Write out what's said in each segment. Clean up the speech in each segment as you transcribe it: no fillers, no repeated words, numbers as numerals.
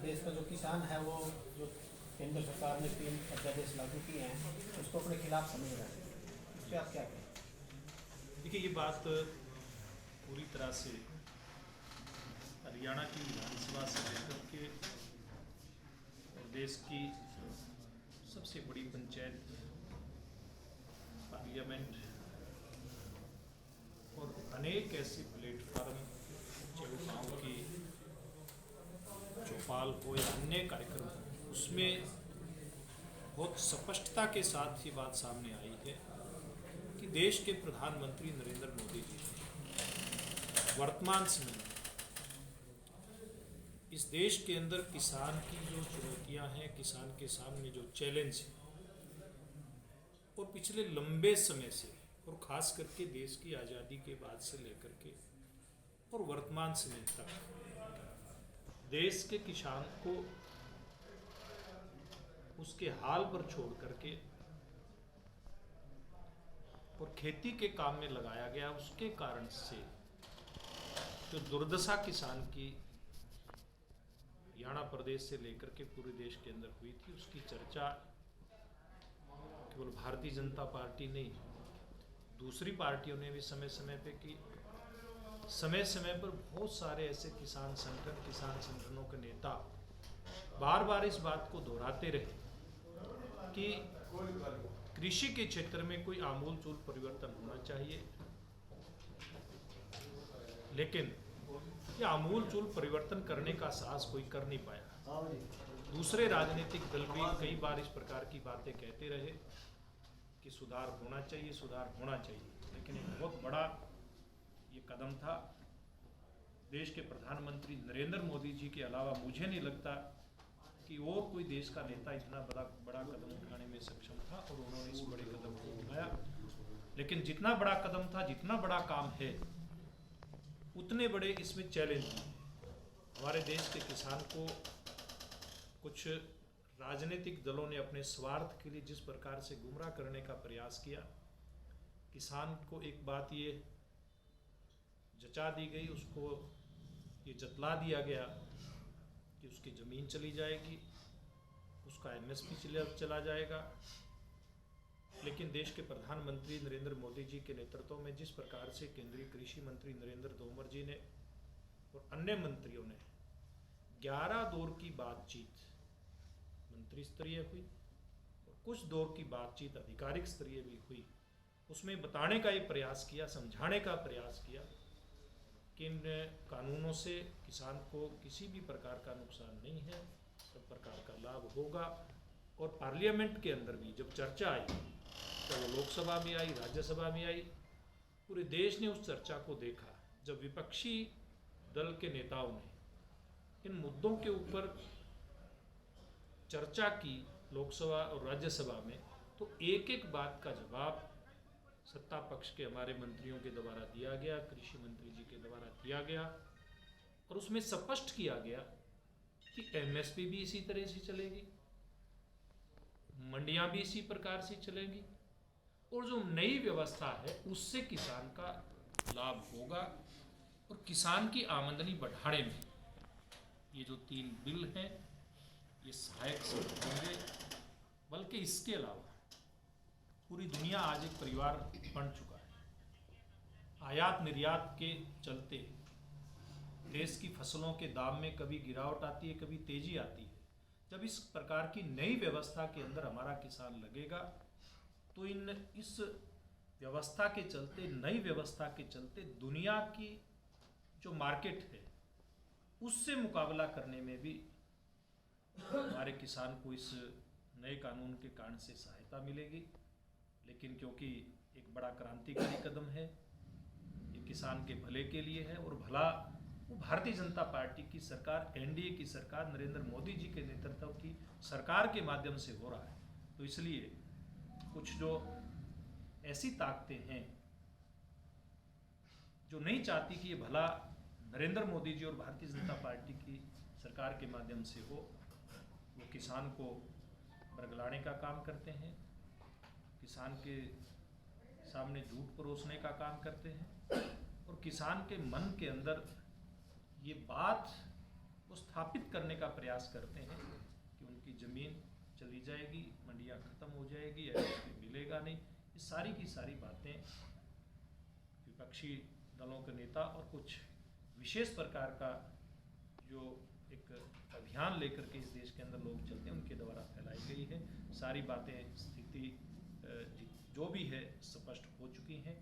देश का जो किसान है वो जो केंद्र सरकार ने 3 अध्यादेश लागू किए हैं उसको अपने खिलाफ समझ रहे हैं, उससे आप क्या कहें? देखिए, ये बात पूरी तरह से हरियाणा की विधानसभा से लेकर के और देश की सबसे बड़ी पंचायत पार्लियामेंट और अनेक ऐसे प्लेटफॉर्म चौपाओं की चौपाल हो या अन्य कार्यक्रम हो, उसमें बहुत स्पष्टता के साथ ये बात सामने आई है कि देश के प्रधानमंत्री नरेंद्र मोदी जी वर्तमान समय में इस देश के अंदर किसान की जो चुनौतियां हैं, किसान के सामने जो चैलेंज है, और पिछले लंबे समय से और ख़ास करके देश की आज़ादी के बाद से लेकर के और वर्तमान समय तक देश के किसान को उसके हाल पर छोड़ करके और खेती के काम में लगाया गया, उसके कारण से जो दुर्दशा किसान की हरियाणा प्रदेश से लेकर के पूरे देश के अंदर हुई थी, उसकी चर्चा केवल भारतीय जनता पार्टी नहीं, दूसरी पार्टियों ने भी समय समय पे की। समय समय पर बहुत सारे ऐसे किसान संगठन, किसान संगठनों के नेता बार बार इस बात को दोहराते रहे कि कृषि के क्षेत्र में कोई आमूलचूल परिवर्तन होना चाहिए, लेकिन ये आमूलचूल परिवर्तन करने का साहस कोई कर नहीं पाया। दूसरे राजनीतिक दल भी कई बार इस प्रकार की बातें कहते रहे कि सुधार होना चाहिए, सुधार होना चाहिए, लेकिन एक बहुत बड़ा ये कदम था। देश के प्रधानमंत्री नरेंद्र मोदी जी के अलावा मुझे नहीं लगता कि और कोई देश का नेता इतना बड़ा कदम उठाने में सक्षम था, और उन्होंने इस बड़े कदम को उठाया। लेकिन जितना बड़ा कदम था, जितना बड़ा काम है, उतने बड़े इसमें चैलेंज हैं। हमारे देश के किसान को कुछ राजनीतिक दलों ने अपने स्वार्थ के लिए जिस प्रकार से गुमराह करने का प्रयास किया, किसान को एक बात ये जचा दी गई, उसको ये जतला दिया गया कि उसकी ज़मीन चली जाएगी, उसका एमएसपी चला जाएगा। लेकिन देश के प्रधानमंत्री नरेंद्र मोदी जी के नेतृत्व में जिस प्रकार से केंद्रीय कृषि मंत्री नरेंद्र तोमर जी ने और अन्य मंत्रियों ने 11 दौर की बातचीत मंत्री स्तरीय हुई और कुछ दौर की बातचीत आधिकारिक स्तरीय भी हुई, उसमें बताने का ये प्रयास किया, समझाने का प्रयास किया कि इन कानूनों से किसान को किसी भी प्रकार का नुकसान नहीं है, सब प्रकार का लाभ होगा। और पार्लियामेंट के अंदर भी जब चर्चा आई, तो वो लोकसभा में आई, राज्यसभा में आई, पूरे देश ने उस चर्चा को देखा। जब विपक्षी दल के नेताओं ने इन मुद्दों के ऊपर चर्चा की लोकसभा और राज्यसभा में, तो एक एक बात का जवाब सत्ता पक्ष के हमारे मंत्रियों के द्वारा दिया गया, कृषि मंत्री जी के द्वारा दिया गया, और उसमें स्पष्ट किया गया कि एमएसपी भी इसी तरह से चलेगी, मंडियां भी इसी प्रकार से चलेंगी, और जो नई व्यवस्था है उससे किसान का लाभ होगा, और किसान की आमदनी बढ़ाने में ये जो 3 बिल हैं ये सहायक सिद्ध होंगे। बल्कि इसके अलावा पूरी दुनिया आज एक परिवार बन चुका है। आयात निर्यात के चलते देश की फसलों के दाम में कभी गिरावट आती है, कभी तेजी आती है। जब इस प्रकार की नई व्यवस्था के अंदर हमारा किसान लगेगा, तो इस व्यवस्था के चलते, नई व्यवस्था के चलते दुनिया की जो मार्केट है उससे मुकाबला करने में भी हमारे किसान को इस नए कानून के कारण से सहायता मिलेगी। लेकिन क्योंकि एक बड़ा क्रांतिकारी कदम है, ये किसान के भले के लिए है, और भला वो भारतीय जनता पार्टी की सरकार, एनडीए की सरकार, नरेंद्र मोदी जी के नेतृत्व की सरकार के माध्यम से हो रहा है। तो इसलिए कुछ जो ऐसी ताकतें हैं जो नहीं चाहती कि ये भला नरेंद्र मोदी जी और भारतीय जनता पार्टी की सरकार के माध्यम से हो, वो किसान को बरगलाने का काम करते हैं, किसान के सामने झूठ परोसने का काम करते हैं, और किसान के मन के अंदर ये बात वो स्थापित करने का प्रयास करते हैं कि उनकी ज़मीन चली जाएगी, मंडियाँ ख़त्म हो जाएगी, एमएसपी मिलेगा नहीं। ये सारी की सारी बातें विपक्षी दलों के नेता और कुछ विशेष प्रकार का जो एक अभियान लेकर के इस देश के अंदर लोग चलते हैं उनके द्वारा फैलाई गई है। सारी बातें, स्थिति जो भी है स्पष्ट हो चुकी हैं।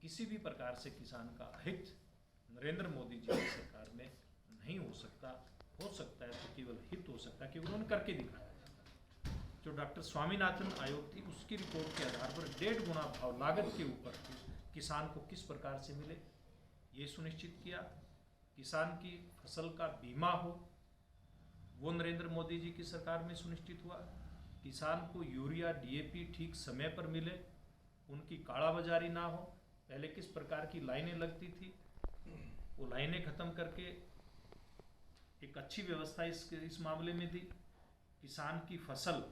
किसी भी प्रकार से किसान का हित नरेंद्र मोदी जी की सरकार में नहीं हो सकता है तो केवल हित हो सकता है कि उन्होंने करके दिखाया। जो डॉक्टर स्वामीनाथन आयोग थी उसकी रिपोर्ट के आधार पर 1.5 गुना भाव लागत के ऊपर किसान को किस प्रकार से मिले ये सुनिश्चित किया। किसान की फसल का बीमा हो वो नरेंद्र मोदी जी की सरकार में सुनिश्चित हुआ। किसान को यूरिया, डीएपी ठीक समय पर मिले, उनकी कालाबाजारी ना हो। पहले किस प्रकार की लाइनें लगती थी वो लाइनें खत्म करके एक अच्छी व्यवस्था इस मामले में दी। किसान की फसल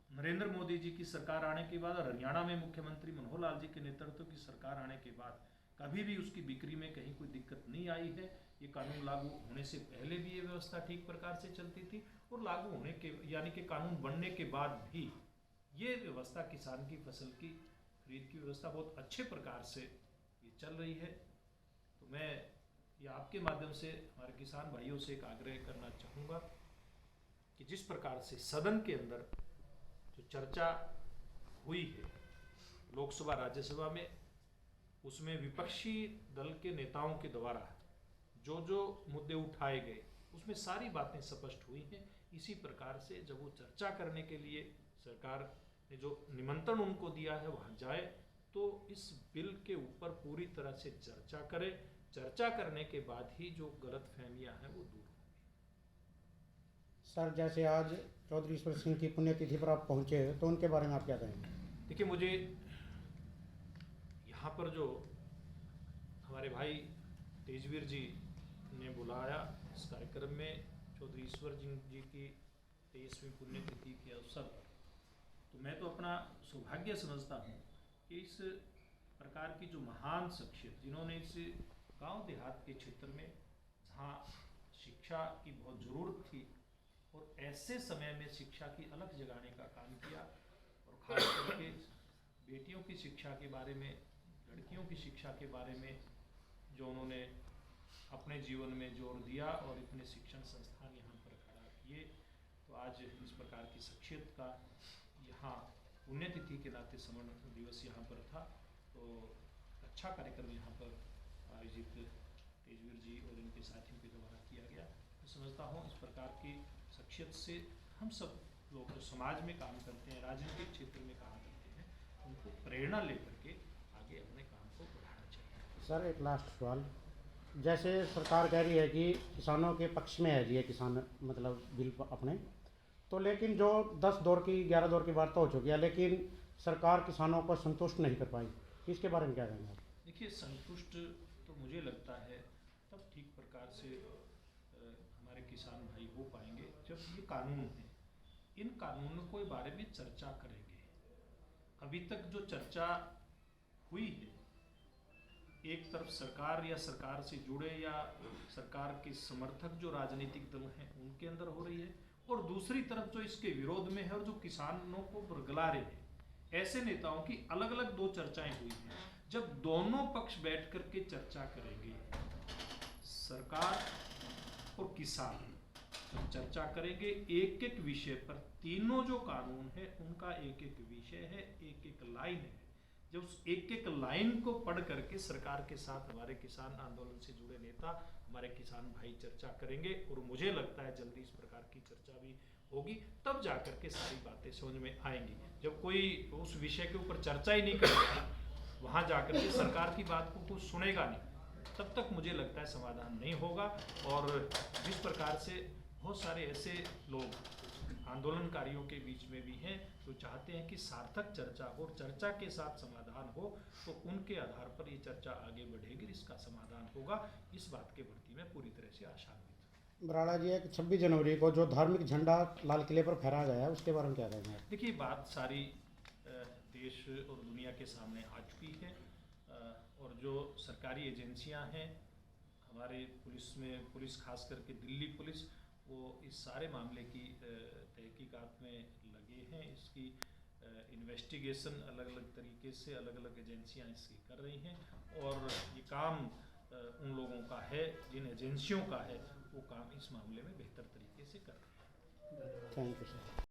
नरेंद्र मोदी जी की सरकार आने के बाद और हरियाणा में मुख्यमंत्री मनोहर लाल जी के नेतृत्व की सरकार आने के बाद कभी भी उसकी बिक्री में कहीं कोई दिक्कत नहीं आई है। ये कानून लागू होने से पहले भी ये व्यवस्था ठीक प्रकार से चलती थी और लागू होने के यानी कि कानून बनने के बाद भी ये व्यवस्था किसान की फसल की खरीद की व्यवस्था बहुत अच्छे प्रकार से ये चल रही है। तो मैं ये आपके माध्यम से हमारे किसान भाइयों से एक आग्रह करना चाहूँगा कि जिस प्रकार से सदन के अंदर जो चर्चा हुई है लोकसभा राज्यसभा में, उसमें विपक्षी दल के नेताओं के द्वारा जो मुद्दे उठाए गए उसमें सारी बातें स्पष्ट हुई हैं। इसी प्रकार से जब वो चर्चा करने के लिए सरकार ने जो निमंत्रण उनको दिया है वहाँ जाए तो इस बिल के ऊपर पूरी तरह से चर्चा करें। चर्चा करने के बाद ही जो गलतफहमियां हैं वो दूर होंगी। सर, जैसे आज चौधरी ईश्वर सिंह की पुण्यतिथि पर आप पहुंचे तो उनके बारे में आप क्या कहेंगे? देखिए, मुझे यहाँ पर जो हमारे भाई तेजवीर जी ने बुलाया इस कार्यक्रम में चौधरी ईश्वर सिंह जी की 23वीं पुण्यतिथि के अवसर पर, तो मैं तो अपना सौभाग्य समझता हूँ कि इस प्रकार की जो महान शख्सियत जिन्होंने इस गांव देहात के क्षेत्र में जहाँ शिक्षा की बहुत ज़रूरत थी और ऐसे समय में शिक्षा की अलग जगाने का काम किया और खास करके बेटियों की शिक्षा के बारे में, लड़कियों की शिक्षा के बारे में जो उन्होंने अपने जीवन में जोर दिया और इतने शिक्षण संस्थान यहाँ पर खड़ा किए, तो आज इस प्रकार की शख्सियत का यहाँ पुण्यतिथि के नाते स्मरण दिवस यहाँ पर था। तो अच्छा कार्यक्रम यहाँ पर आयोजित तेजवीर जी और इनके साथियों के द्वारा किया गया। मैं समझता हूँ इस प्रकार की शख्सियत से हम सब लोग जो समाज में काम करते हैं, राजनीतिक क्षेत्र में काम करते हैं, उनको प्रेरणा लेकर के आगे अपने काम को बढ़ाना चाहिए। सर, एक लास्ट सवाल, जैसे सरकार कह रही है कि किसानों के पक्ष में है जी ये किसान मतलब बिल अपने, तो लेकिन जो 10 दौर की 11 दौर की वार्ता हो चुकी है लेकिन सरकार किसानों को संतुष्ट नहीं कर पाई, इसके बारे में क्या कहेंगे आप? देखिए, संतुष्ट तो मुझे लगता है तब ठीक प्रकार से हमारे किसान भाई हो पाएंगे जब ये कानून है, इन कानूनों के बारे में चर्चा करेंगे। अभी तक जो चर्चा हुई है, एक तरफ सरकार या सरकार से जुड़े या सरकार के समर्थक जो राजनीतिक दल हैं उनके अंदर हो रही है, और दूसरी तरफ जो इसके विरोध में है और जो किसानों को बरगला रहे हैं, ऐसे नेताओं की अलग अलग दो चर्चाएं हुई हैं। जब दोनों पक्ष बैठ कर के चर्चा करेंगे, सरकार और किसान जब चर्चा करेंगे एक एक विषय पर, तीनों जो कानून है उनका एक एक विषय है, एक एक लाइन है, जब उस एक एक लाइन को पढ़ करके सरकार के साथ हमारे किसान आंदोलन से जुड़े नेता, हमारे किसान भाई चर्चा करेंगे, और मुझे लगता है जल्दी इस प्रकार की चर्चा भी होगी, तब जाकर के सारी बातें समझ में आएंगी। जब कोई उस विषय के ऊपर चर्चा ही नहीं करेगा, वहाँ जाकर के सरकार की बात को कुछ सुनेगा नहीं, तब तक मुझे लगता है समाधान नहीं होगा। और जिस प्रकार से बहुत सारे ऐसे लोग आंदोलनकारियों के बीच में भी हैं जो चाहते हैं कि सार्थक चर्चा हो और चर्चा के साथ समाधान हो, तो उनके आधार पर ये चर्चा आगे बढ़ेगी, इसका समाधान होगा, इस बात के प्रति मैं पूरी तरह से आशान्वित हूँ। बराड़ा जी, एक 26 जनवरी को जो धार्मिक झंडा लाल किले पर फहराया गया है उसके बारे में क्या कहेंगे आप? देखिए, बात सारी देश और दुनिया के सामने आ चुकी है, और जो सरकारी एजेंसियां हैं, हमारे पुलिस खास करके दिल्ली पुलिस वो इस सारे मामले की तहकीकात में लगे हैं। इसकी इन्वेस्टिगेशन अलग अलग तरीके से अलग अलग एजेंसियां इसकी कर रही हैं और ये काम उन लोगों का है, जिन एजेंसियों का है, वो काम इस मामले में बेहतर तरीके से कर रहे हैं। Thank you sir.